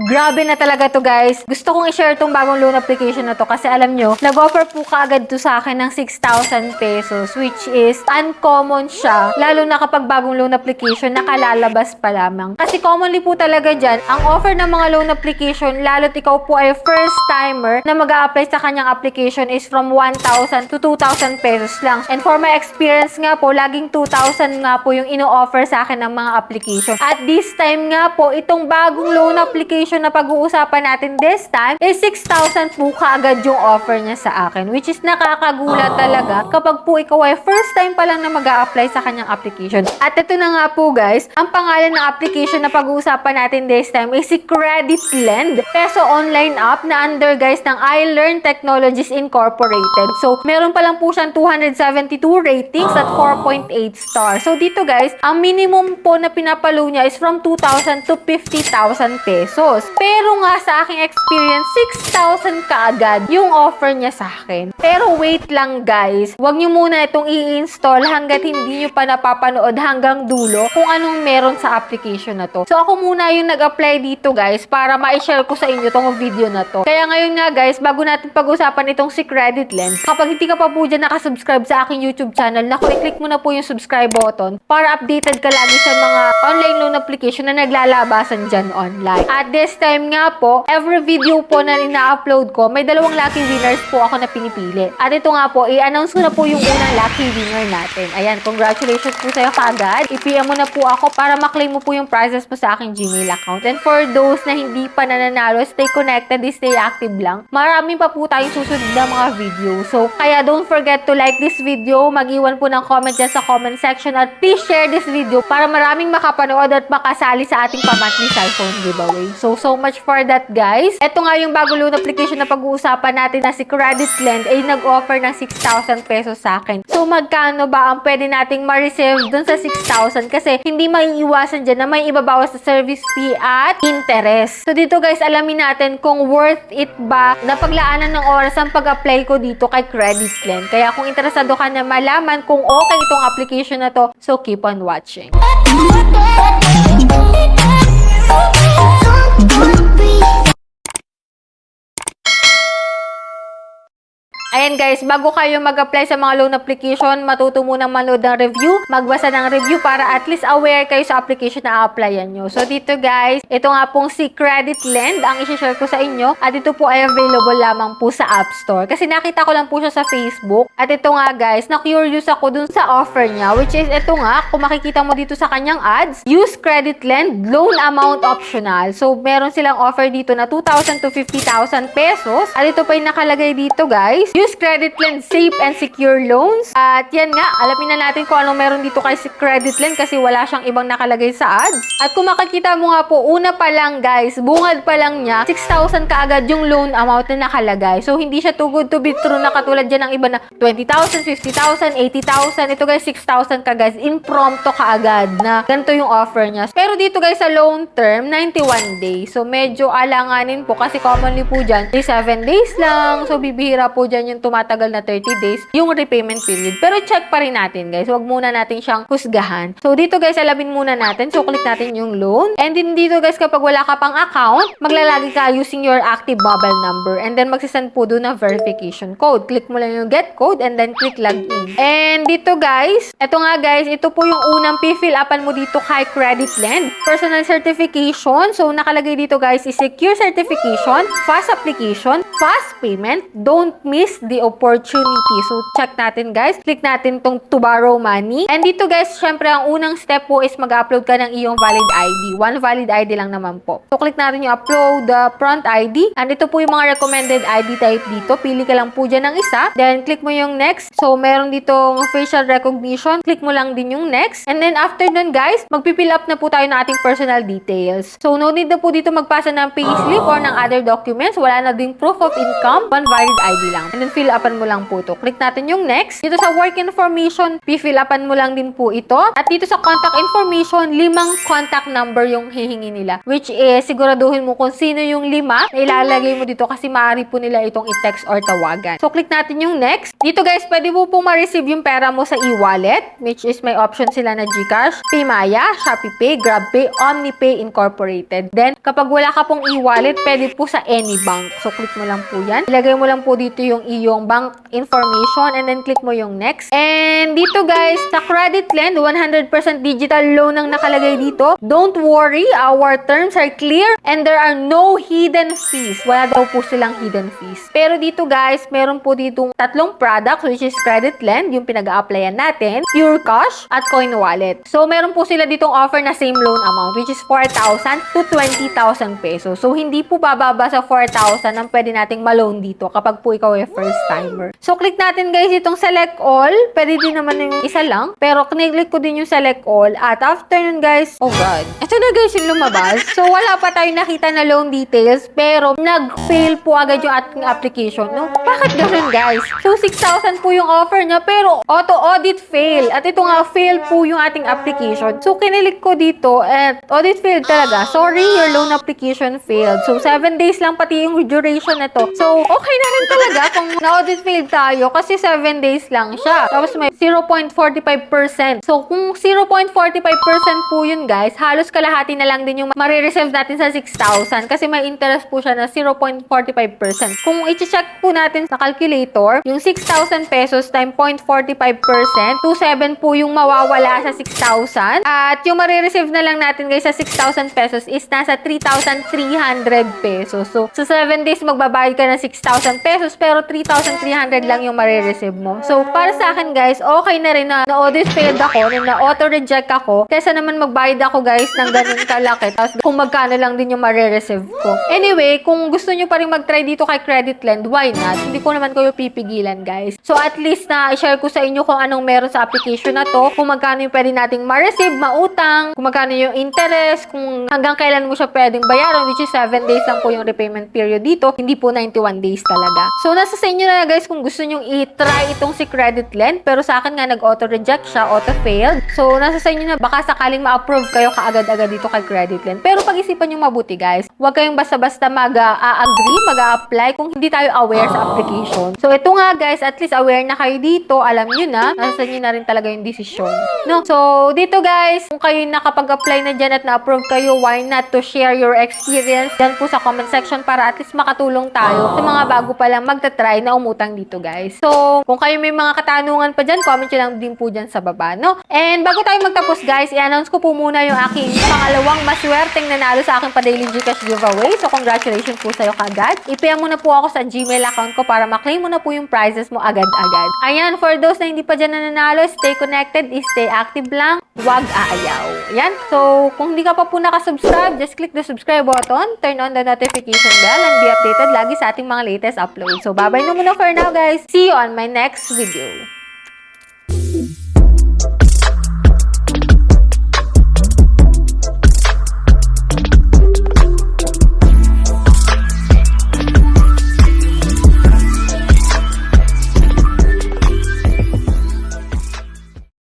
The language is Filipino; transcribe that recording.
Grabe na talaga to guys. Gusto kong i-share tong bagong loan application na to kasi alam nyo, nag-offer po kaagad to sa akin ng 6,000 pesos which is uncommon siya. Lalo na kapag bagong loan application nakalalabas pa lamang. Kasi commonly po talaga dyan, ang offer ng mga loan application, lalo't ikaw po ay first timer na mag-a-apply sa kanyang application is from 1,000 to 2,000 pesos lang. And for my experience nga po, laging 2,000 nga po yung ino-offer sa akin ng mga application. At this time nga po, itong bagong loan application na pag-uusapan natin this time is 6,000 po kaagad yung offer niya sa akin. Which is nakakagulat talaga kapag po ikaw ay first time pa lang na mag-a-apply sa kanyang application. At ito na nga po guys, ang pangalan ng application na pag-uusapan natin this time is si Credit Lend. Peso online app na under guys ng iLearn Technologies Incorporated. So, meron pa lang po siyang 272 ratings at 4.8 stars. So, dito guys, ang minimum po na pinapalo niya is from 2,000 to 50,000 pesos. Pero nga sa aking experience, 6,000 kaagad yung offer niya sa akin. Pero wait lang guys, huwag niyo muna itong i-install hanggat hindi niyo pa napapanood hanggang dulo kung anong meron sa application na to. So, ako muna yung nag-apply dito guys para ma-share ko sa inyo tong video na to. Kaya ngayon nga guys, bago natin pag-usapan itong si Credit Lend, kapag hindi ka pa po dyan nakasubscribe sa aking YouTube channel, naku, i-click mo na po yung subscribe button para updated ka lagi sa mga online loan application na naglalabasan dyan online. At this time nga po, every video po na ina-upload ko, may dalawang lucky winners po ako na pinipili. At ito nga po, i-announce ko na po yung unang lucky winner natin. Ayan, congratulations po sa'yo kaagad. I-PM mo na po ako para maklaim mo po yung prizes mo sa aking Gmail account. And for those na hindi pa nananalo, stay connected, stay active lang. Marami pa po tayong susunod na mga video. So, kaya don't forget to like this video, mag-iwan po ng comment dyan sa comment section at please share this video para maraming makapanood at makasali sa ating pa-monthly cellphone giveaway. So much for that guys. Ito nga yung bago loan application na pag-uusapan natin na si Credit Lend ay nag-offer ng 6,000 pesos sa akin. So, magkano ba ang pwede nating ma-receive dun sa 6,000? Kasi hindi maiiwasan dyan na may ibabawas sa service fee at interest. So, dito guys, alamin natin kung worth it ba na paglaanan ng oras ang pag-apply ko dito kay Credit Lend. Kaya kung interesado ka na malaman kung okay itong application na to, so keep on watching. Ayan guys, bago kayo mag-apply sa mga loan application, matuto munang manood ng review, magbasa ng review para at least aware kayo sa application na a-applyan nyo. So dito guys, ito nga pong si Credit Lend ang i-share ko sa inyo at ito po ay available lamang po sa App Store. Kasi nakita ko lang po siya sa Facebook at ito nga guys, na-curious ako dun sa offer niya which is ito nga, kung makikita mo dito sa kanyang ads, use Credit Lend, loan amount optional. So meron silang offer dito na 2,000 to 50,000 pesos at ito pa yung nakalagay dito guys. Use Credit Lend, safe and secure loans. At yan nga, alamin na natin kung anong meron dito kay si Credit Lend kasi wala siyang ibang nakalagay sa ads. At kung makikita mo nga po, una pa lang guys, bungad pa lang niya, 6,000 kaagad yung loan amount na nakalagay. So, hindi siya too good to be true na katulad dyan ng iba na 20,000, 50,000, 80,000. Ito guys, 6,000 ka guys, impromptu kaagad na ganito yung offer niya. Pero dito guys, sa loan term, 91 days. So, medyo alanganin po kasi commonly po dyan, 7 days lang. So, bibihira po dyan yung tumatagal na 30 days yung repayment period. Pero check pa rin natin guys. Huwag muna natin siyang husgahan. So dito guys, alamin muna natin. So click natin yung loan. And din dito guys, kapag wala ka pang account, maglalagay ka using your active mobile number. And then magsisend po doon ng verification code. Click mo lang yung get code and then click login. And dito guys, ito nga guys, ito po yung unang fill upan mo dito kay Credit Lend. Personal certification. So nakalagay dito guys is secure certification, fast application, fast payment, don't miss the opportunity. So, check natin guys. Click natin tong to borrow money. And dito guys, syempre ang unang step po is mag-upload ka ng iyong valid ID. One valid ID lang naman po. So, click natin yung upload the front ID. And ito po yung mga recommended ID type dito. Pili ka lang po dyan ng isa. Then, click mo yung next. So, meron ditong facial recognition. Click mo lang din yung next. And then, after nun guys, magpipill up na po tayo ng ating personal details. So, no need na po dito magpasa ng payslip or ng other documents. Wala na ding proof of income, one valid ID lang. And then fill upan mo lang po ito. Click natin yung next. Dito sa work information, fill upan mo lang din po ito. At dito sa contact information, 5 contact number yung hihingi nila. Which is, siguraduhin mo kung sino yung 5 na ilalagay mo dito kasi maaari po nila itong i-text or tawagan. So, click natin yung next. Dito guys, pwede mo pong ma-receive yung pera mo sa e-wallet, which is may option sila na GCash, Paymaya, ShopeePay, GrabPay, OmniPay Incorporated. Then, kapag wala ka pong e-wallet, pwede po sa any bank. So, click mo lang po yan. Ilagay mo lang po dito yung iyong bank information and then click mo yung next. And dito guys, sa credit lend, 100% digital loan ang nakalagay dito. Don't worry, our terms are clear and there are no hidden fees. Wala daw po silang hidden fees. Pero dito guys, meron po ditong 3 products which is credit lend, yung pinag-a-applyan natin, pure cash, at coin wallet. So, meron po sila ditong offer na same loan amount which is 4,000 to 20,000 pesos. So, hindi po bababa sa 4,000 ang pwede nating ma-loan dito kapag po ikaw ay first timer. So, click natin guys itong select all. Pwede din naman yung isa lang. Pero, click ko din yung select all. At after nun guys, oh god. Ito na guys yung lumabas. So, wala pa tayong nakita na loan details. Pero, nag-fail po agad yung ating application. No? Bakit ganun guys? So, 6,000 po yung offer niya. Pero, auto-audit fail. At ito nga, fail po yung ating application. So, kinilik ko dito at audit failed talaga. Sorry, your loan application failed. So, 7 days lang pati yung duration na to. So, okay na rin talaga kung na-audit failed tayo kasi 7 days lang siya. Tapos may 0.45%. So, kung 0.45% po yun guys, halos kalahati na lang din yung marireceive natin sa 6,000 kasi may interest po siya na 0.45%. Kung i-check po natin sa calculator, yung 6,000 pesos times 0.45%, 2,700 po yung mawawala sa 6,000. At yung marireceive na lang natin guys sa 6,000 pesos is nasa 3,300 pesos. So, sa 7 days magbabayad ka ng 6,000 pesos pero 3,300 lang yung marireceive mo. So, para sa akin guys, okay na rin na na-audit failed ako, na auto-reject ako, kesa naman magbayad ako guys ng ganun kalaki. Tapos kung magkano lang din yung marireceive ko. Anyway, kung gusto nyo pa rin mag-try dito kay Credit Lend, why not? Hindi ko naman kayo pipigilan guys. So, at least na i-share ko sa inyo kung anong meron sa application na to, kung magkano yung pwede nating ma-receive, mautang, kung magkano yung interest, kung hanggang kailan mo siya pwedeng bayaran, which is 7 days lang po yung repayment period dito, hindi po 91 days talaga. So, nasa sa inyo na guys kung gusto nyo i-try itong si Credit Lend, pero sa akin nga nag-auto-reject siya, auto-failed. So, nasa sa inyo na baka sakaling ma-approve kayo kaagad-agad dito kay Credit Lend. Pero pag-isipan nyo mabuti guys, huwag kayong basta-basta mag-agree, mag-apply kung hindi tayo aware sa application. So, ito nga guys, at least aware na kayo dito, alam nyo na, nasa inyo na rin talaga yung desisyon. No? So, dito guys, kung kayo nakapag-apply na dyan at na-approve kayo, why not to share your experience dyan po sa comment section para at least makatulong tayo sa mga bago pa lang magta-try na umutang dito guys. So, kung kayo may mga katanungan pa dyan, comment nyo lang din po dyan sa baba, no? And bago tayo magtapos guys, i-announce ko po muna yung aking pangalawang maswerteng nanalo sa aking pa-daily Gcash giveaway. So, congratulations po sa'yo kaagad. I-PM mo na po ako sa Gmail account ko para ma-claim mo na po yung prizes mo agad-agad. Ayan, for those na hindi pa dyan nananalo, stay connected, stay active lang, wag aayaw. Ayan, so kung hindi ka pa po nakasubscribe, just click the subscribe button, turn on the notification bell, and be updated lagi sa ating mga latest uploads. So, bye-bye na muna for now guys. See you on my next video.